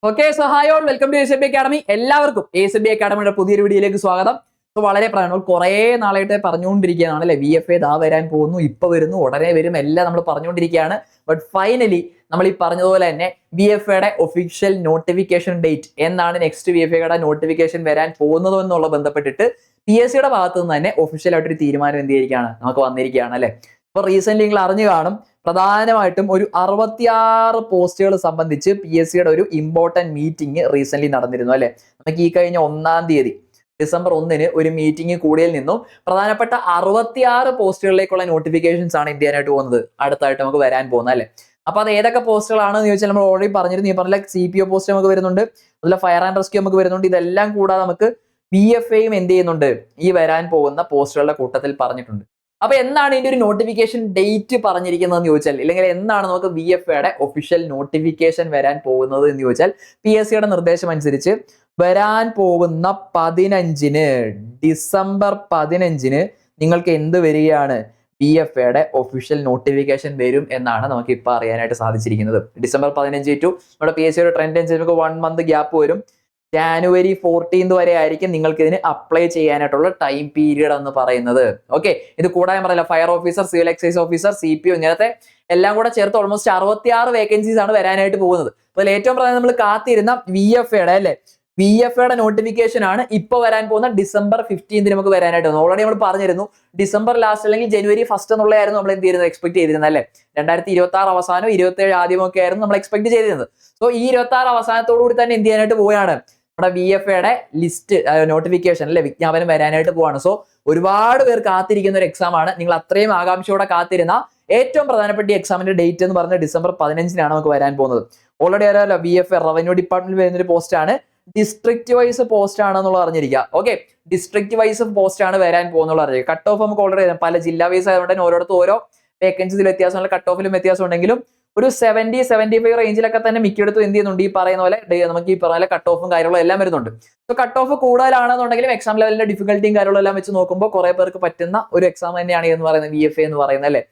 Okay, so hi all, welcome to ACB academy. എല്ലാവർക്കും ACB അക്കാഡമിയുടെ പുതിയൊരു വീഡിയോയിലേക്ക് സ്വാഗതം. സോ വളരെ പ്രധാനം, കുറേ നാളായിട്ട് പറഞ്ഞുകൊണ്ടിരിക്കുകയാണ് അല്ലെ, VFA ദാ വരാൻ പോകുന്നു, ഇപ്പൊ വരുന്നു, ഉടനെ വരും, എല്ലാം നമ്മൾ പറഞ്ഞുകൊണ്ടിരിക്കുകയാണ്. ബട്ട് ഫൈനലി നമ്മൾ ഈ പറഞ്ഞതുപോലെ തന്നെ VFAയുടെ ഒഫീഷ്യൽ നോട്ടിഫിക്കേഷൻ ഡേറ്റ് എന്നാണ് നെക്സ്റ്റ് VFAയുടെ നോട്ടിഫിക്കേഷൻ വരാൻ പോകുന്നത് എന്നുള്ള ബന്ധപ്പെട്ടിട്ട് PSCയുടെ ഭാഗത്ത് നിന്ന് തന്നെ ഒഫീഷ്യൽ ആയിട്ടൊരു തീരുമാനം എന്ത് ചെയ്തിരിക്കുകയാണ്, നമുക്ക് വന്നിരിക്കുകയാണ് അല്ലെ. അപ്പൊ റീസെന്റ് നിങ്ങൾ അറിഞ്ഞു കാണും, പ്രധാനമായിട്ടും ഒരു 66 പോസ്റ്റുകൾ സംബന്ധിച്ച് PSCയുടെ ഒരു ഇമ്പോർട്ടന്റ് മീറ്റിംഗ് റീസെന്റ് നടന്നിരുന്നു അല്ലെ. നമുക്ക് ഈ കഴിഞ്ഞ 1-ാം തീയതി ഡിസംബർ 1-ന് ഒരു മീറ്റിംഗ് കൂടിയതിൽ നിന്നും പ്രധാനപ്പെട്ട 66 പോസ്റ്റുകളിലേക്കുള്ള നോട്ടിഫിക്കേഷൻസ് ആണ് എന്ത് ചെയ്യാനായിട്ട് പോകുന്നത്, അടുത്തായിട്ട് നമുക്ക് വരാൻ പോകുന്നത് അല്ലെ. അപ്പൊ അത് ഏതൊക്കെ പോസ്റ്റുകളാണെന്ന് ചോദിച്ചാൽ നമ്മൾ ഓൾറെഡി പറഞ്ഞിരുന്നു. ഈ പറഞ്ഞ CPO പോസ്റ്റ് നമുക്ക് വരുന്നുണ്ട്, അതുപോലെ ഫയർ ആൻഡ് റെസ്ക്യൂ നമുക്ക് വരുന്നുണ്ട്. ഇതെല്ലാം കൂടാതെ നമുക്ക് VFAയും എന്ത് ചെയ്യുന്നുണ്ട്, ഈ വരാൻ പോകുന്ന പോസ്റ്റുകളുടെ കൂട്ടത്തിൽ പറഞ്ഞിട്ടുണ്ട്. അപ്പൊ എന്നാണ് ഇതിന്റെ ഒരു നോട്ടിഫിക്കേഷൻ ഡേറ്റ് പറഞ്ഞിരിക്കുന്നതെന്ന് ചോദിച്ചാൽ, ഇല്ലെങ്കിൽ എന്നാണ് നമുക്ക് VFAയുടെ ഒഫീഷ്യൽ നോട്ടിഫിക്കേഷൻ വരാൻ പോകുന്നത് എന്ന് ചോദിച്ചാൽ, PSCയുടെ നിർദ്ദേശം അനുസരിച്ച് വരാൻ പോകുന്ന 15-ന്, ഡിസംബർ 15-ന് നിങ്ങൾക്ക് എന്ത് വരികയാണ്, VFAയുടെ ഒഫീഷ്യൽ നോട്ടിഫിക്കേഷൻ വരും എന്നാണ് നമുക്ക് ഇപ്പൊ അറിയാനായിട്ട് സാധിച്ചിരിക്കുന്നത്. ഡിസംബർ 15 ടു നമ്മുടെ PSCയുടെ ട്രെൻഡ് അനുസരിച്ച് നമുക്ക് 1 മന്ത് ഗ്യാപ്പ് വരും. ജാനുവരി 14 വരെ ആയിരിക്കും നിങ്ങൾക്ക് ഇതിന് അപ്ലൈ ചെയ്യാനായിട്ടുള്ള ടൈം പീരീഡ് എന്ന് പറയുന്നത്. ഓക്കെ, ഇത് കൂടാതെ പറയില്ല, fire officer, civil excise officer, CPO ഇങ്ങനത്തെ എല്ലാം കൂടെ ചേർത്ത് ഓൾമോസ്റ്റ് 66 വേക്കൻസീസ് ആണ് വരാനായിട്ട് പോകുന്നത്. അതിൽ ഏറ്റവും പ്രധാനം നമ്മൾ കാത്തിരുന്ന VFAയുടെ അല്ലെ, VFAയുടെ നോട്ടിഫിക്കേഷൻ ആണ് ഇപ്പൊ വരാൻ പോകുന്ന ഡിസംബർ 15 നമുക്ക് വരാനായിട്ട് വന്നു. ഓൾറെഡി നമ്മൾ പറഞ്ഞിരുന്നു ഡിസംബർ ലാസ്റ്റ് അല്ലെങ്കിൽ ജനുവരി 1 എന്നുള്ളതായിരുന്നു നമ്മൾ എന്ത് ചെയ്യുന്നത്, എക്സ്പെക്ട് ചെയ്തിരുന്നത് അല്ലെ. 2026 അവസാനം 27 ആദ്യമൊക്കെ ആയിരുന്നു നമ്മൾ എക്സ്പെക്ട് ചെയ്തിരുന്നത്. സോ ഈ 26 അവസാനത്തോടു കൂടി തന്നെ എന്ത് ചെയ്യാനായിട്ട് പോവുകയാണ്, നമ്മുടെ VFAയുടെ ലിസ്റ്റ് നോട്ടിഫിക്കേഷൻ അല്ലെ, വിജ്ഞാപനം വരാനായിട്ട് പോവാണ്. സോ ഒരുപാട് പേർ കാത്തിരിക്കുന്ന ഒരു എക്സാം ആണ്. നിങ്ങൾ അത്രയും ആകാംക്ഷയോടെ കാത്തിരുന്ന ഏറ്റവും പ്രധാനപ്പെട്ട ഈ എക്സാമിന്റെ ഡേറ്റ് എന്ന് പറഞ്ഞാൽ ഡിസംബർ 15-നാണ് നമുക്ക് വരാൻ പോകുന്നത്. ഓൾറെഡി അറിയാമല്ലോ, VFA റവന്യൂ ഡിപ്പാർട്ട്മെന്റിൽ വരുന്നൊരു പോസ്റ്റ് ആണ്, ഡിസ്ട്രിക്ട് വൈസ് പോസ്റ്റ് ആണെന്നുള്ള അറിഞ്ഞിരിക്കുക. ഓക്കെ, ഡിസ്ട്രിക്ട് വൈസ് പോസ്റ്റ് ആണ് വരാൻ പോകുന്നുള്ള അറിയിക്കുക. കട്ട് ഓഫ് നമുക്ക് ഓൾറെഡി പല ജില്ലാ വൈസ് ആയതുകൊണ്ട് തന്നെ ഓരോരുത്തർ ഓരോ വേക്കൻസിയിൽ വ്യത്യാസമുള്ള, കട്ട് ഓഫിലും വ്യത്യാസം ഉണ്ടെങ്കിലും ഒരു 70-75 റേഞ്ചിലൊക്കെ തന്നെ മിക്കയിടത്തും എന്ത് ചെയ്യുന്നുണ്ട്, ഈ പറയുന്ന പോലെ നമുക്ക് ഈ പറയുന്ന കട്ട് ഓഫും കാര്യങ്ങളും എല്ലാം വരുന്നുണ്ട്. സോ കട്ട് ഓഫ് കൂടുതലാണെന്നുണ്ടെങ്കിലും എക്സാം ലെവലിന്റെ ഡിഫിക്കൽട്ടിയും കാര്യങ്ങളും എല്ലാം വെച്ച് നോക്കുമ്പോൾ കുറെ പേർക്ക് പറ്റുന്ന ഒരു എക്സാം തന്നെയാണ് എന്ന് പറയുന്നത് VFA എന്ന് പറയുന്നത് അല്ലെ.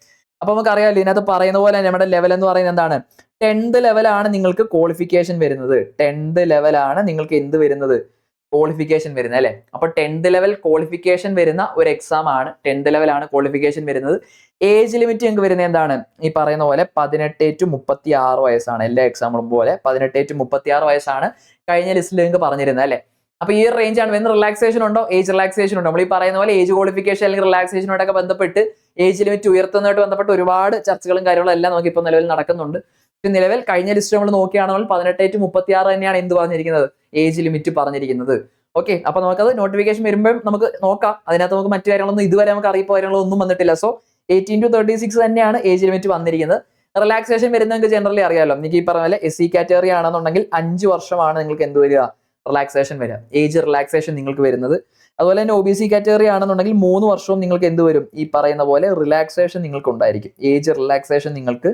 അപ്പൊ നമുക്ക് അറിയാമല്ലോ, ഇതിനകത്ത് പറയുന്ന പോലെ നമ്മുടെ ലെവൽ എന്ന് പറയുന്നത് എന്താണ്, 10th ലെവലാണ് നിങ്ങൾക്ക് ക്വാളിഫിക്കേഷൻ വരുന്നത്. 10th ലെവലാണ് നിങ്ങൾക്ക് എന്ത് വരുന്നത്, ക്വാളിഫിക്കേഷൻ വരുന്നത് അല്ലെ. അപ്പൊ 10th ലെവൽ ക്വാളിഫിക്കേഷൻ വരുന്ന ഒരു എക്സാം ആണ്. 10th ലെവലാണ് ക്വാളിഫിക്കേഷൻ വരുന്നത്. ഏജ് ലിമിറ്റ് നിങ്ങൾക്ക് വരുന്നത് എന്താണ്, ഈ പറയുന്ന പോലെ 18 to 36 വയസ്സാണ്. എല്ലാ എക്സാമ്പിളും പോലെ 18 to 36 വയസ്സാണ് കഴിഞ്ഞ ലിസ്റ്റിൽ നിങ്ങൾക്ക് പറഞ്ഞിരുന്നത് അല്ലെ. അപ്പൊ ഈ റേഞ്ച് ആണ് വരുന്ന. റിലാക്സേഷൻ ഉണ്ടോ, ഏജ് റിലാക്സേഷൻ ഉണ്ടോ, നമ്മൾ ഈ പറയുന്ന പോലെ ഏജ് ക്വാളിഫിക്കേഷൻ അല്ലെങ്കിൽ റിലാക്സേഷനോടൊക്കെ ബന്ധപ്പെട്ട് ഏജ് ലിമിറ്റ് ഉയർത്തുന്നതായിട്ട് ബന്ധപ്പെട്ട് ഒരുപാട് ചർച്ചകളും കാര്യങ്ങളും എല്ലാം നമുക്ക് ഇപ്പോൾ നിലവിൽ നടക്കുന്നുണ്ട്. നിലവിൽ കഴിഞ്ഞ ലിസ്റ്റ് നമ്മൾ നോക്കുകയാണെങ്കിൽ 18 to 36 തന്നെയാണ് എന്ത് പറഞ്ഞിരിക്കുന്നത്, ഏജ് ലിമിറ്റ് പറഞ്ഞിരിക്കുന്നത്. ഓക്കെ, അപ്പൊ നമുക്കത് നോട്ടിഫിക്കേഷൻ വരുമ്പോഴും നമുക്ക് നോക്കാം. അതിനകത്ത് നമുക്ക് മറ്റു കാര്യങ്ങളൊന്നും ഇതുവരെ നമുക്ക് അറിയിപ്പോ കാര്യങ്ങളൊന്നും വന്നിട്ടില്ല. സോ 18 to 36 തന്നെയാണ് ഏജ് ലിമിറ്റ് വന്നിരിക്കുന്നത്. റിലാക്സേഷൻ വരുന്നത് ജനറലി അറിയാമല്ലോ, നിങ്ങൾക്ക് ഈ പറഞ്ഞ പോലെ SC കാറ്റഗറി ആണെന്നുണ്ടെങ്കിൽ 5 വർഷമാണ് നിങ്ങൾക്ക് എന്ത് വരിക, റിലാക്സേഷൻ വരിക, ഏജ് റിലാക്സേഷൻ നിങ്ങൾക്ക് വരുന്നത്. അതുപോലെ തന്നെ OBC കാറ്റഗറി ആണെന്നുണ്ടെങ്കിൽ 3 വർഷവും നിങ്ങൾക്ക് എന്ത് വരും, ഈ പറയുന്ന പോലെ റിലാക്സേഷൻ നിങ്ങൾക്ക് ഉണ്ടായിരിക്കും, ഏജ് റിലാക്സേഷൻ നിങ്ങൾക്ക്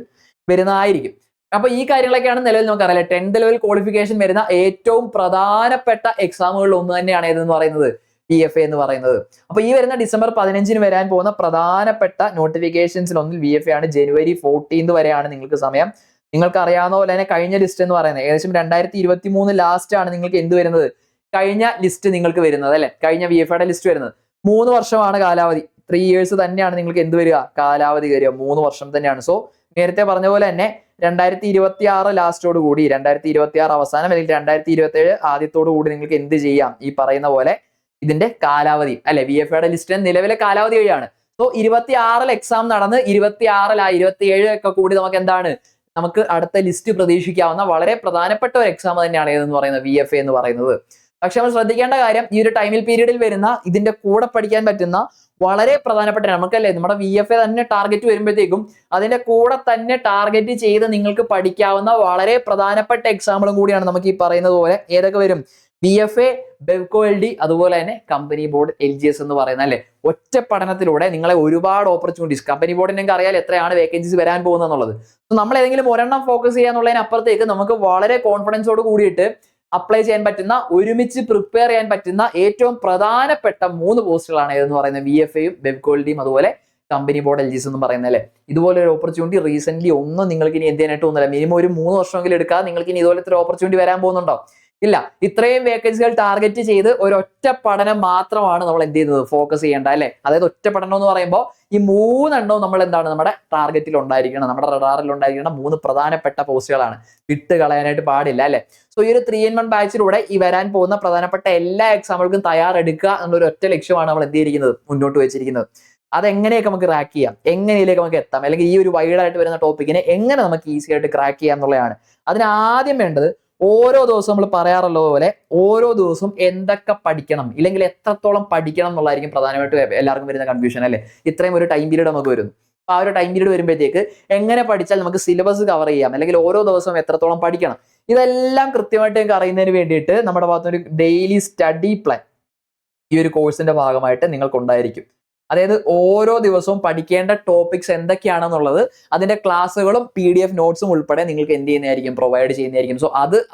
വരുന്നതായിരിക്കും. അപ്പൊ ഈ കാര്യങ്ങളൊക്കെയാണ് നിലവിൽ നമുക്ക് അറിയാം. 10th ലെവൽ ക്വാളിഫിക്കേഷൻ വരുന്ന ഏറ്റവും പ്രധാനപ്പെട്ട എക്സാമുകളിൽ ഒന്ന് തന്നെയാണ് ഏതെന്ന് പറയുന്നത്, VFA എന്ന് പറയുന്നത്. അപ്പൊ ഈ വരുന്ന ഡിസംബർ 15-ന് വരാൻ പോകുന്ന പ്രധാനപ്പെട്ട നോട്ടിഫിക്കേഷൻസിൽ ഒന്നിൽ VFA ആണ്. ജനുവരി 14 വരെയാണ് നിങ്ങൾക്ക് സമയം. നിങ്ങൾക്ക് അറിയാവുന്ന പോലെ തന്നെ കഴിഞ്ഞ ലിസ്റ്റ് എന്ന് പറയുന്നത് ഏകദേശം 2023 ലാസ്റ്റ് ആണ് നിങ്ങൾക്ക് എന്ത് വരുന്നത്, കഴിഞ്ഞ ലിസ്റ്റ് നിങ്ങൾക്ക് വരുന്നത് അല്ലെ. കഴിഞ്ഞ VFAയുടെ ലിസ്റ്റ് വരുന്നത് 3 വർഷമാണ് കാലാവധി. 3 years തന്നെയാണ് നിങ്ങൾക്ക് എന്ത് വരിക, കാലാവധി വരിക, 3 വർഷം തന്നെയാണ്. സോ നേരത്തെ പറഞ്ഞ പോലെ തന്നെ 2026 ലാസ്റ്റോട് കൂടി, 2026 അവസാനം അല്ലെങ്കിൽ 2027 ആദ്യത്തോടു കൂടി നിങ്ങൾക്ക് എന്ത് ചെയ്യാം, ഈ പറയുന്ന പോലെ ഇതിന്റെ കാലാവധി അല്ലെ, VFAയുടെ ലിസ്റ്റ് നിലവിലെ കാലാവധി വഴിയാണ്. സോ 26-ൽ എക്സാം നടന്ന് 27 ഒക്കെ കൂടി നമുക്ക് എന്താണ്, നമുക്ക് അടുത്ത ലിസ്റ്റ് പ്രതീക്ഷിക്കാവുന്ന വളരെ പ്രധാനപ്പെട്ട ഒരു എക്സാം തന്നെയാണ് ഏതെന്ന് പറയുന്നത്, VFA എന്ന് പറയുന്നത്. പക്ഷെ നമ്മൾ ശ്രദ്ധിക്കേണ്ട കാര്യം, ഈ ഒരു ടൈമിൽ പീരീഡിൽ വരുന്ന ഇതിന്റെ കൂടെ പഠിക്കാൻ പറ്റുന്ന വളരെ പ്രധാനപ്പെട്ട, നമുക്കല്ലേ നമ്മുടെ VFA തന്നെ ടാർഗറ്റ് വരുമ്പോഴത്തേക്കും അതിന്റെ കൂടെ തന്നെ ടാർഗറ്റ് ചെയ്ത് നിങ്ങൾക്ക് പഠിക്കാവുന്ന വളരെ പ്രധാനപ്പെട്ട എക്സാമ്പിളും കൂടിയാണ് നമുക്ക് ഈ പറയുന്നത് പോലെ ഏതൊക്കെ വരും, VFA, BevCo LD, അതുപോലെ തന്നെ കമ്പനി ബോർഡ് LGS എന്ന് പറയുന്നത് അല്ലെ. ഒറ്റ പഠനത്തിലൂടെ നിങ്ങളെ ഒരുപാട് ഓപ്പർച്യൂണിറ്റീസ്, കമ്പനി ബോർഡിന് നിങ്ങൾക്ക് അറിയാൻ എത്രയാണ് വേക്കൻസീസ് വരാൻ പോകുന്നത് എന്നുള്ളത്. നമ്മൾ ഏതെങ്കിലും ഒരെണ്ണം ഫോക്കസ് ചെയ്യാന്നുള്ളതിനപ്പുറത്തേക്ക് നമുക്ക് വളരെ കോൺഫിഡൻസോട് കൂടിയിട്ട് അപ്ലൈ ചെയ്യാൻ പറ്റുന്ന, ഒരുമിച്ച് പ്രിപ്പയർ ചെയ്യാൻ പറ്റുന്ന ഏറ്റവും പ്രധാനപ്പെട്ട 3 പോസ്റ്റുകളാണ് ഏതെന്ന് പറയുന്നത്, VFAയും BevCo LDയും അതുപോലെ കമ്പനി ബോർഡ് LGS എന്ന് പറയുന്നത് അല്ലേ. ഇതുപോലെ ഒരു ഓപ്പർച്യൂണിറ്റി റീസെന്റ് ഒന്നും നിങ്ങൾക്ക് ഇനി എന്ത് ചെയ്യാനായിട്ട് തോന്നില്ല. മിനിമം ഒരു 3 വർഷമെങ്കിലും എടുക്കാതെ നിങ്ങൾക്ക് ഇനി ഇതുപോലത്തെ ഒരു ഓപ്പർച്യൂണിറ്റി വരാൻ പോകുന്നുണ്ടോ? ഇല്ല. ഇത്രയും വേക്കൻസികൾ ടാർഗറ്റ് ചെയ്ത് ഒരൊറ്റ പഠനം മാത്രമാണ് നമ്മൾ എന്ത് ചെയ്യുന്നത്, ഫോക്കസ് ചെയ്യേണ്ട അല്ലെ. അതായത് ഒറ്റ പഠനം എന്ന് പറയുമ്പോൾ ഈ 3 എണ്ണവും നമ്മൾ എന്താണ് നമ്മുടെ ടാർഗറ്റിൽ ഉണ്ടായിരിക്കണം, നമ്മുടെ റഡാറിൽ ഉണ്ടായിരിക്കണം 3 പ്രധാനപ്പെട്ട പോസ്റ്റുകളാണ്, വിട്ട് കളയാനായിട്ട് പാടില്ല അല്ലെ. സോ ഈ ഒരു 3-in-1 ബാച്ചിലൂടെ ഈ വരാൻ പോകുന്ന പ്രധാനപ്പെട്ട എല്ലാ എക്സാമുകൾക്കും തയ്യാറെടുക്കുക എന്നുള്ള ഒറ്റ ലക്ഷ്യമാണ് നമ്മൾ എന്ത് ചെയ്തിരിക്കുന്നത്, മുന്നോട്ട് വെച്ചിരിക്കുന്നത്. അതെങ്ങനെയൊക്കെ നമുക്ക് ക്രാക്ക് ചെയ്യാം, എങ്ങനെയൊക്കെ നമുക്ക് എത്താം, അല്ലെങ്കിൽ ഈ ഒരു വൈഡായിട്ട് വരുന്ന ടോപ്പിക്കിനെ എങ്ങനെ നമുക്ക് ഈസി ആയിട്ട് ക്രാക്ക് ചെയ്യാം എന്നുള്ളതാണ്. അതിന് ആദ്യം വേണ്ടത് ഓരോ ദിവസവും നമ്മൾ പറയാറുള്ള പോലെ ഓരോ ദിവസവും എന്തൊക്കെ പഠിക്കണം, ഇല്ലെങ്കിൽ എത്രത്തോളം പഠിക്കണം എന്നുള്ളതായിരിക്കും പ്രധാനമായിട്ടും എല്ലാവർക്കും വരുന്ന കൺഫ്യൂഷൻ അല്ലെ. ഇത്രയും ഒരു ടൈം പീരീഡ് നമുക്ക് വരുന്നു. അപ്പൊ ആ ഒരു ടൈം പീരീഡ് വരുമ്പോഴത്തേക്ക് എങ്ങനെ പഠിച്ചാൽ നമുക്ക് സിലബസ് കവർ ചെയ്യാം, അല്ലെങ്കിൽ ഓരോ ദിവസവും എത്രത്തോളം പഠിക്കണം, ഇതെല്ലാം കൃത്യമായിട്ട് നിങ്ങൾക്ക് അറിയുന്നതിന് വേണ്ടിയിട്ട് നമ്മുടെ ഭാഗത്തൊരു ഡെയിലി സ്റ്റഡി പ്ലാൻ ഈ ഒരു കോഴ്സിന്റെ ഭാഗമായിട്ട് നിങ്ങൾക്ക് ഉണ്ടായിരിക്കും. അതായത് ഓരോ ദിവസവും പഠിക്കേണ്ട ടോപ്പിക്സ് എന്തൊക്കെയാണെന്നുള്ളത് അതിന്റെ ക്ലാസ്സുകളും PDF നോട്ട്സും ഉൾപ്പെടെ നിങ്ങൾക്ക് എന്ത് ചെയ്യുന്നതായിരിക്കും, പ്രൊവൈഡ് ചെയ്യുന്നതായിരിക്കും. സോ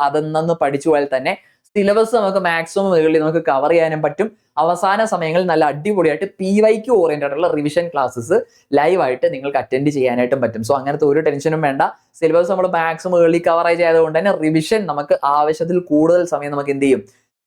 അതെന്നു പഠിച്ചു പോയാൽ തന്നെ സിലബസ് നമുക്ക് മാക്സിമം മുകളിൽ നമുക്ക് കവർ ചെയ്യാനും പറ്റും. അവസാന സമയങ്ങളിൽ നല്ല അടിപൊളിയായിട്ട് PYQ ഓറിയന്റഡ് ആയിട്ടുള്ള റിവിഷൻ ക്ലാസ്സസ് ലൈവായിട്ട് നിങ്ങൾക്ക് അറ്റൻഡ് ചെയ്യാനായിട്ടും പറ്റും. സോ അങ്ങനത്തെ ഒരു ടെൻഷനും വേണ്ട. സിലബസ് നമ്മൾ മാക്സിമം മുകളിൽ കവറേജ് ആയതുകൊണ്ട് തന്നെ റിവിഷൻ നമുക്ക് ആവശ്യത്തിൽ കൂടുതൽ സമയം നമുക്ക് എന്ത് ചെയ്യും,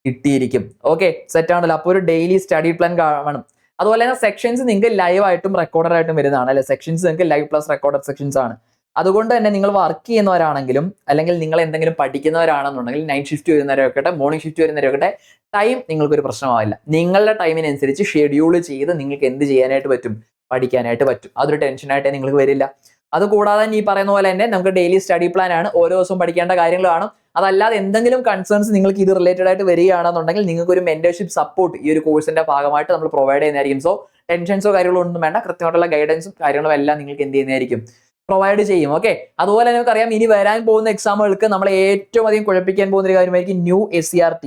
കിട്ടിയിരിക്കും. ഓക്കെ, സെറ്റ് ആണല്ലോ. അപ്പോൾ ഒരു ഡെയിലി സ്റ്റഡി പ്ലാൻ കാണണം. അതുപോലെ തന്നെ സെക്ഷൻസ് നിങ്ങൾക്ക് ലൈവ് ആയിട്ടും റെക്കോർഡഡ് ആയിട്ടും വരുന്നതാണ് അല്ലെ. സെക്ഷൻസ് നിങ്ങൾക്ക് ലൈവ് പ്ലസ് റെക്കോർഡഡ് സെക്ഷൻസ് ആണ്. അതുകൊണ്ട് തന്നെ നിങ്ങൾ വർക്ക് ചെയ്യുന്നവരാണെങ്കിലും അല്ലെങ്കിൽ നിങ്ങൾ എന്തെങ്കിലും പഠിക്കുന്നവരാണെന്നുണ്ടെങ്കിൽ നൈറ്റ് ഷിഫ്റ്റ് വരുന്നവരൊക്കെ മോർണിംഗ് ഷിഫ്റ്റ് വരുന്നവരൊക്കെ ടൈം നിങ്ങൾക്കൊരു പ്രശ്നമാവില്ല. നിങ്ങളുടെ ടൈമിനനുസരിച്ച് ഷെഡ്യൂൾ ചെയ്ത് നിങ്ങൾക്ക് എന്ത് ചെയ്യാനായിട്ട് പറ്റും, പഠിക്കാനായിട്ട് പറ്റും. അതൊരു ടെൻഷനായിട്ടേ നിങ്ങൾക്ക് വരില്ല. അതുകൂടാതെ ഈ പറയുന്ന പോലെ തന്നെ നമുക്ക് ഡെയിലി സ്റ്റഡി പ്ലാൻ ആണ്, ഓരോ ദിവസവും പഠിക്കേണ്ട കാര്യങ്ങളാണ്. അതല്ലാതെ എന്തെങ്കിലും കൺസേൺസ് നിങ്ങൾക്ക് ഇത് റിലേറ്റഡ് ആയിട്ട് വരികയാണെന്നുണ്ടെങ്കിൽ നിങ്ങൾക്ക് ഒരു മെന്റർഷിപ്പ് സപ്പോർട്ട് ഈ ഒരു കോഴ്സിന്റെ ഭാഗമായിട്ട് നമ്മൾ പ്രൊവൈഡ് ചെയ്യുന്നതായിരിക്കും. സോ ടെൻഷൻസോ കാര്യങ്ങളോ ഒന്നും വേണ്ട, കൃത്യമായിട്ടുള്ള ഗൈഡൻസും കാര്യങ്ങളും എല്ലാം നിങ്ങൾക്ക് എന്ത് ചെയ്യുന്നതായിരിക്കും, പ്രൊവൈഡ് ചെയ്യും. ഓക്കെ, അതുപോലെ നമുക്കറിയാം ഇനി വരാൻ പോകുന്ന എക്സാമുകൾക്ക് നമ്മൾ ഏറ്റവും അധികം കുഴപ്പിക്കാൻ പോകുന്ന ഒരു കാര്യമായിരിക്കും ന്യൂ SCRT.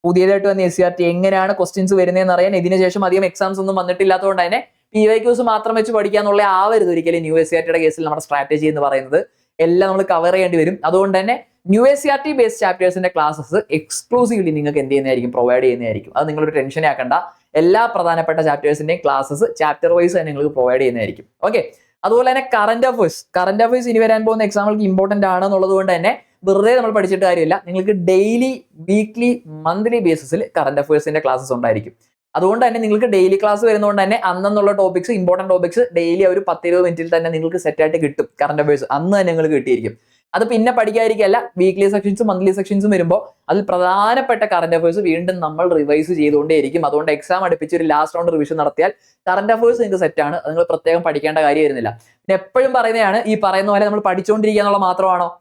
പുതിയതായിട്ട് വന്ന SCRT എങ്ങനെയാണ് ക്വസ്റ്റ്യൻസ് വരുന്നതെന്ന് അറിയാൻ ഇതിനു ശേഷം അധികം എക്സാംസ് ഒന്നും വന്നിട്ടില്ലാത്തതുകൊണ്ട് തന്നെ PYQs മാത്രം വെച്ച് പഠിക്കാന്നുള്ള ആവരുത് ഒരിക്കലും ന്യൂ SCRTയുടെ കേസിൽ നമ്മുടെ സ്ട്രാറ്റജി എന്ന് പറയുന്നത്. എല്ലാം നമ്മൾ കവർ ചെയ്യേണ്ടി വരും. അതുകൊണ്ട് തന്നെ ന്യൂ SCRT ബേസ്ഡ് ചാപ്റ്റേഴ്സിന്റെ ക്ലാസ്സസ് എക്സ്ക്ലൂസീവ്ലി നിങ്ങൾക്ക് എന്ത് ചെയ്യുന്നതായിരിക്കും, പ്രൊവൈഡ് ചെയ്യുന്നതായിരിക്കും. അത് നിങ്ങളൊരു ടെൻഷൻ ആക്കണ്ട. എല്ലാ പ്രധാനപ്പെട്ട ചാപ്റ്റേഴ്സിന്റെയും ക്ലാസ്സസ് ചാപ്റ്റർ വൈസ് തന്നെ നിങ്ങൾക്ക് പ്രൊവൈഡ് ചെയ്യുന്നതായിരിക്കും. ഓക്കെ, അതുപോലെ തന്നെ കറന്റ് അഫേഴ്സ് ഇനി വരാൻ പോകുന്ന എക്സാമുകൾക്ക് ഇമ്പോർട്ടന്റ് ആണെന്നുള്ളത് കൊണ്ട് തന്നെ വെറുതെ നമ്മൾ പഠിച്ചിട്ട് കാര്യമില്ല. നിങ്ങൾക്ക് ഡെയിലി, വീക്ക്ലി, മന്ത്ലി ബേസിസിൽ കറന്റ് അഫേഴ്സിന്റെ ക്ലാസ്സസ് ഉണ്ടായിരിക്കും. അതുകൊണ്ട് തന്നെ നിങ്ങൾക്ക് ഡെയിലി ക്ലാസ് വരുന്നതുകൊണ്ട് തന്നെ അന്നുള്ള ടോപ്പിക്സ്, ഇമ്പോർട്ടന്റ് ടോപ്പിക്സ് ഡെയിലി ഒരു 10-20 മിനിറ്റിൽ തന്നെ നിങ്ങൾക്ക് സെറ്റ് ആയിട്ട് കിട്ടും. കറന്റ് അഫേഴ്സ് അന്ന് തന്നെ നിങ്ങൾക്ക് കിട്ടിയിരിക്കും. അത് പിന്നെ പഠിക്കാതിരിക്കല്ല, വീക്ക്ലി സെക്ഷൻസും മന്ത്ലി സെക്ഷൻസും വരുമ്പോൾ അതിൽ പ്രധാനപ്പെട്ട കറന്റ് അഫേഴ്സ് വീണ്ടും നമ്മൾ റിവൈസ് ചെയ്തുകൊണ്ടേയിരിക്കും. അതുകൊണ്ട് എക്സാം അടുപ്പിച്ച് ഒരു ലാസ്റ്റ് റൗണ്ട് റിവിഷൻ നടത്തിയാൽ കറന്റ് അഫേഴ്സ് നിങ്ങൾക്ക് സെറ്റാണ്. അത് നിങ്ങൾ പ്രത്യേകം പഠിക്കേണ്ട കാര്യം വരുന്നില്ല. പിന്നെ എപ്പോഴും പറയുന്നതാണ്, ഈ പറയുന്ന പോലെ നമ്മൾ പഠിച്ചുകൊണ്ടിരിക്കുക എന്നുള്ള മാത്രമാണോ?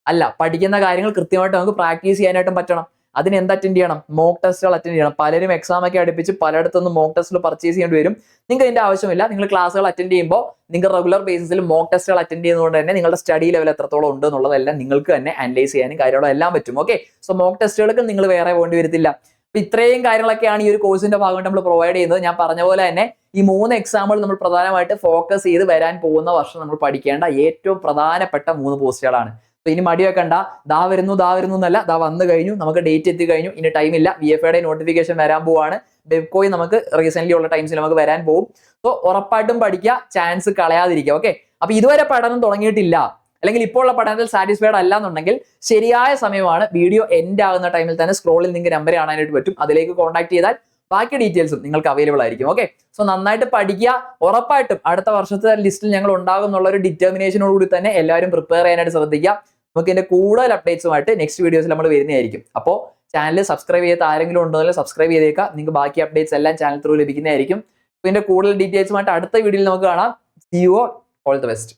അല്ല, പഠിക്കുന്ന കാര്യങ്ങൾ കൃത്യമായിട്ട് നമുക്ക് പ്രാക്ടീസ് ചെയ്യാനായിട്ടും പറ്റണം. അതിന് എന്ത് അറ്റൻഡ് ചെയ്യണം, മോക്ക് ടെസ്റ്റുകൾ അറ്റൻഡ് ചെയ്യണം. പലരും എക്സാം ഒക്കെ അടുപ്പിച്ച് പലയിടത്തുനിന്ന് മോക്ക് ടെസ്റ്റുകൾ പർച്ചേസ് ചെയ്യേണ്ടി വരും. നിങ്ങൾക്ക് അതിന്റെ ആവശ്യമില്ല. നിങ്ങൾ ക്ലാസ്സുകൾ അറ്റൻഡ് ചെയ്യുമ്പോൾ നിങ്ങൾ റെഗുലർ ബേസിസിൽ മോക്ക് ടെസ്റ്റുകൾ അറ്റൻഡ് ചെയ്യുന്നതുകൊണ്ട് തന്നെ നിങ്ങളുടെ സ്റ്റഡി ലെവൽ എത്രത്തോളം ഉണ്ട് എന്നുള്ളതെല്ലാം നിങ്ങൾക്ക് തന്നെ അനലൈസ് ചെയ്യാനും കാര്യങ്ങളും എല്ലാം പറ്റും. ഓക്കെ, സോ മോക്ക് ടെസ്റ്റുകൾക്ക് നിങ്ങൾ വേറെ പോകേണ്ടി വരത്തില്ല. അപ്പൊ ഇത്രയും കാര്യങ്ങളൊക്കെയാണ് ഈ ഒരു കോഴ്സിന്റെ ഭാഗമായിട്ട് നമ്മൾ പ്രൊവൈഡ് ചെയ്യുന്നത്. ഞാൻ പറഞ്ഞ പോലെ തന്നെ ഈ 3 എക്സാമുകൾ നമ്മൾ പ്രധാനമായിട്ട് ഫോക്കസ് ചെയ്ത് വരാൻ പോകുന്ന വർഷം നമ്മൾ പഠിക്കേണ്ട ഏറ്റവും പ്രധാനപ്പെട്ട 3 പോസ്റ്റുകളാണ്. ഇനി മടി വെക്കണ്ട, ദാ വരുന്നു എന്നല്ല, ദാ വന്നു കഴിഞ്ഞു, നമുക്ക് ഡേറ്റ് എത്തി കഴിഞ്ഞു, ഇനി ടൈമില്ല. VFAയുടെ നോട്ടിഫിക്കേഷൻ വരാൻ പോവാണ്. ബെബ്കോയും നമുക്ക് റീസെന്റ് ഉള്ള ടൈംസിൽ നമുക്ക് വരാൻ പോകും. സോ ഉറപ്പായിട്ടും പഠിക്കുക, ചാൻസ് കളയാതിരിക്കുക. ഓക്കെ, അപ്പൊ ഇതുവരെ പഠനം തുടങ്ങിയിട്ടില്ല അല്ലെങ്കിൽ ഇപ്പോൾ ഉള്ള പഠനത്തിൽ സാറ്റിസ്ഫൈഡ് അല്ല എന്നുണ്ടെങ്കിൽ ശരിയായ സമയമാണ്. വീഡിയോ എൻഡ് ആകുന്ന ടൈമിൽ തന്നെ സ്ക്രോളിൽ നിങ്ങൾക്ക് നമ്പർ കാണാനായിട്ട് പറ്റും. അതിലേക്ക് കോൺടാക്ട് ചെയ്താൽ ബാക്കി ഡീറ്റെയിൽസും നിങ്ങൾക്ക് അവൈലബിൾ ആയിരിക്കും. ഓക്കെ, സോ നന്നായിട്ട് പഠിക്കുക. ഉറപ്പായിട്ടും അടുത്ത വർഷത്തെ ലിസ്റ്റിൽ ഞങ്ങൾ ഉണ്ടാകും എന്നുള്ള ഒരു ഡിറ്റർമിനേഷനോട് കൂടി തന്നെ എല്ലാവരും പ്രിപ്പയർ ചെയ്യാനായിട്ട് ശ്രദ്ധിക്കുക. നമുക്ക് ഇതിന്റെ കൂടുതൽ അപ്ഡേറ്റ്സുമായിട്ട് നെക്സ്റ്റ് വീഡിയോസിൽ നമ്മൾ വരുന്നതായിരിക്കും. അപ്പോൾ ചാനൽ സബ്സ്ക്രൈബ് ചെയ്യാത്ത ആരെങ്കിലും ഉണ്ടെങ്കിൽ സബ്സ്ക്രൈബ് ചെയ്തേക്കാം. നിങ്ങൾക്ക് ബാക്കി അപ്ഡേറ്റ്സ് എല്ലാം ചാനൽ ത്രൂ ലഭിക്കുന്നതായിരിക്കും. ഇതിന്റെ കൂടുതൽ ഡീറ്റെയിൽസുമായിട്ട് അടുത്ത വീഡിയോയിൽ നമുക്ക് കാണാം. See you all the best.